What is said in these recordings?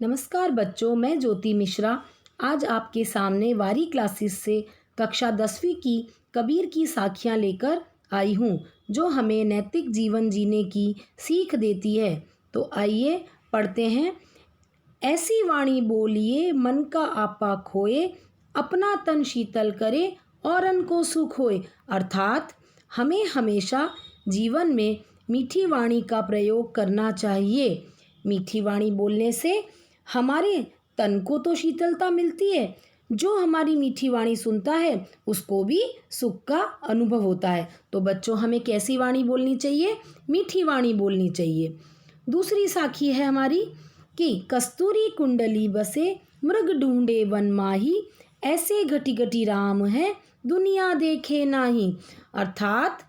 नमस्कार बच्चों, मैं ज्योति मिश्रा आज आपके सामने वारी क्लासेस से कक्षा 10वीं की कबीर की साखियाँ लेकर आई हूँ जो हमें नैतिक जीवन जीने की सीख देती है। तो आइए पढ़ते हैं। ऐसी वाणी बोलिए मन का आपा खोए, अपना तन शीतल करे औरन को सुख होए। अर्थात हमें हमेशा जीवन में मीठी वाणी का प्रयोग करना चाहिए। मीठी वाणी बोलने से हमारे तन को तो शीतलता मिलती है, जो हमारी मीठी वाणी सुनता है उसको भी सुख का अनुभव होता है। तो बच्चों, हमें कैसी वाणी बोलनी चाहिए? मीठी वाणी बोलनी चाहिए। दूसरी साखी है हमारी कि कस्तूरी कुंडली बसे, मृग ढूंढे वन माही, ऐसे घटी घटी राम है दुनिया देखे नाही। अर्थात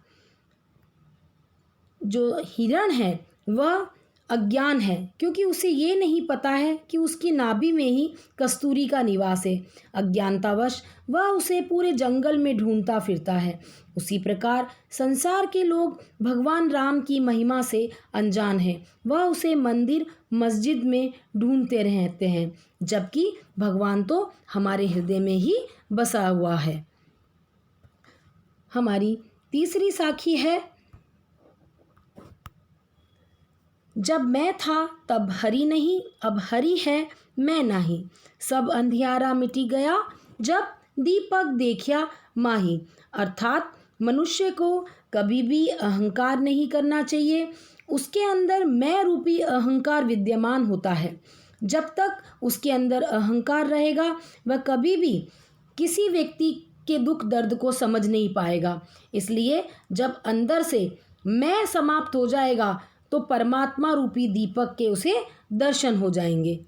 जो हिरण है वह अज्ञान है, क्योंकि उसे ये नहीं पता है कि उसकी नाभि में ही कस्तूरी का निवास है। अज्ञानतावश वह उसे पूरे जंगल में ढूंढता फिरता है। उसी प्रकार संसार के लोग भगवान राम की महिमा से अनजान हैं। वह उसे मंदिर मस्जिद में ढूंढते रहते हैं, जबकि भगवान तो हमारे हृदय में ही बसा हुआ है। हमारी तीसरी साखी है, जब मैं था तब हरि नहीं, अब हरि है मैं नहीं। सब अंधियारा मिटी गया, जब दीपक देखा माही। अर्थात मनुष्य को कभी भी अहंकार नहीं करना चाहिए। उसके अंदर मैं रूपी अहंकार विद्यमान होता है। जब तक उसके अंदर अहंकार रहेगा वह कभी भी किसी व्यक्ति के दुख दर्द को समझ नहीं पाएगा। इसलिए जब अंदर से मैं समाप्त हो जाएगा तो परमात्मा रूपी दीपक के उसे दर्शन हो जाएंगे।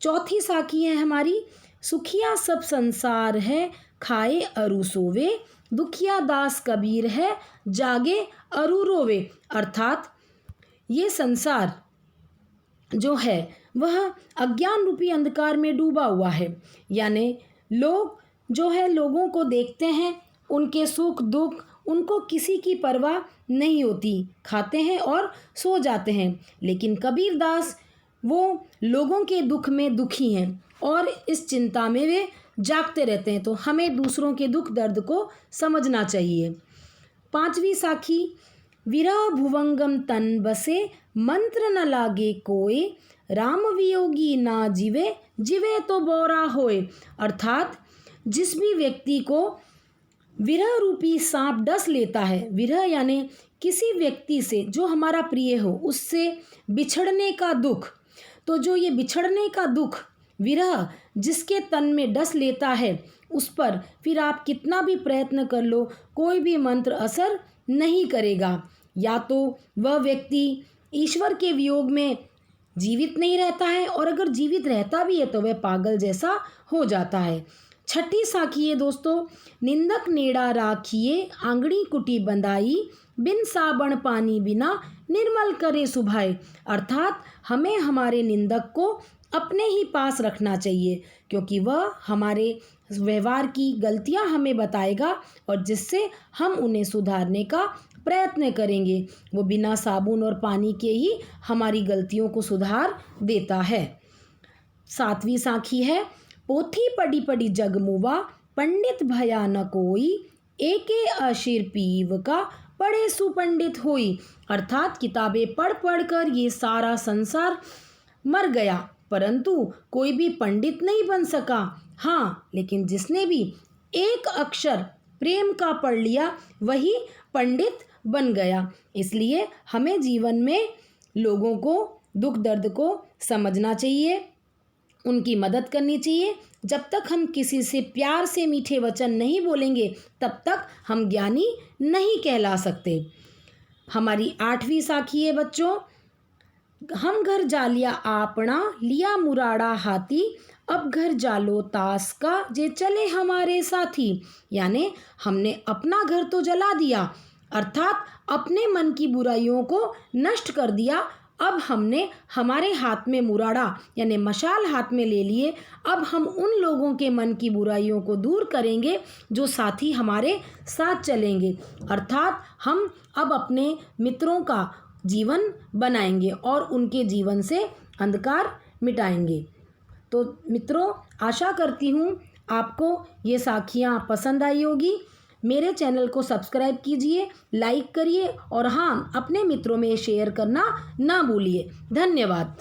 चौथी साखी है हमारी, सुखिया सब संसार है, खाए अरु सोवे, दुखिया दास कबीर है, जागे अरु रोवे। अर्थात ये संसार जो है वह अज्ञान रूपी अंधकार में डूबा हुआ है। यानी लोग जो है लोगों को देखते हैं, उनके सुख दुख उनको किसी की परवाह नहीं होती, खाते हैं और सो जाते हैं। लेकिन कबीरदास वो लोगों के दुख में दुखी हैं और इस चिंता में वे जागते रहते हैं। तो हमें दूसरों के दुख दर्द को समझना चाहिए। पांचवी साखी, विरह भुवंगम तन बसे, मंत्र न लागे कोय, राम वियोगी ना जीवे, जीवे तो बोरा होए। अर्थात जिस भी व्यक्ति को विरह रूपी सांप डस लेता है, विरह यानी किसी व्यक्ति से जो हमारा प्रिय हो उससे बिछड़ने का दुख, तो जो ये बिछड़ने का दुख विरह जिसके तन में डस लेता है उस पर फिर आप कितना भी प्रयत्न कर लो कोई भी मंत्र असर नहीं करेगा। या तो वह व्यक्ति ईश्वर के वियोग में जीवित नहीं रहता है, और अगर जीवित रहता भी है तो वह पागल जैसा हो जाता है। छठी साखी है दोस्तों, निंदक नेड़ा राखिए, आंगड़ी कुटी बंधाई, बिन साबण पानी बिना, निर्मल करे सुभाए। अर्थात हमें हमारे निंदक को अपने ही पास रखना चाहिए, क्योंकि वह हमारे व्यवहार की गलतियां हमें बताएगा और जिससे हम उन्हें सुधारने का प्रयत्न करेंगे। वो बिना साबुन और पानी के ही हमारी गलतियों को सुधार देता है। सातवीं साखी है, पोथी पढ़ी पढ़ी जग मुवा, पंडित भया न कोई, एके अशीर पीव का, पढ़े सुपंडित होई। अर्थात किताबें पढ़ पढ़ कर ये सारा संसार मर गया, परंतु कोई भी पंडित नहीं बन सका। हाँ, लेकिन जिसने भी एक अक्षर प्रेम का पढ़ लिया वही पंडित बन गया। इसलिए हमें जीवन में लोगों को दुख दर्द को समझना चाहिए, उनकी मदद करनी चाहिए। जब तक हम किसी से प्यार से मीठे वचन नहीं बोलेंगे तब तक हम ज्ञानी नहीं कहला सकते। हमारी आठवीं साखी है बच्चों, हम घर जालिया आपना, लिया मुराड़ा हाथी, अब घर जालो तास का, जे चले हमारे साथी। यानी हमने अपना घर तो जला दिया, अर्थात अपने मन की बुराइयों को नष्ट कर दिया। अब हमने हमारे हाथ में मुराड़ा यानी मशाल हाथ में ले लिए। अब हम उन लोगों के मन की बुराइयों को दूर करेंगे जो साथी हमारे साथ चलेंगे। अर्थात हम अब अपने मित्रों का जीवन बनाएंगे और उनके जीवन से अंधकार मिटाएंगे। तो मित्रों, आशा करती हूँ आपको ये साखियाँ पसंद आई होगी। मेरे चैनल को सब्सक्राइब कीजिए, लाइक करिए और हाँ, अपने मित्रों में शेयर करना ना भूलिए। धन्यवाद।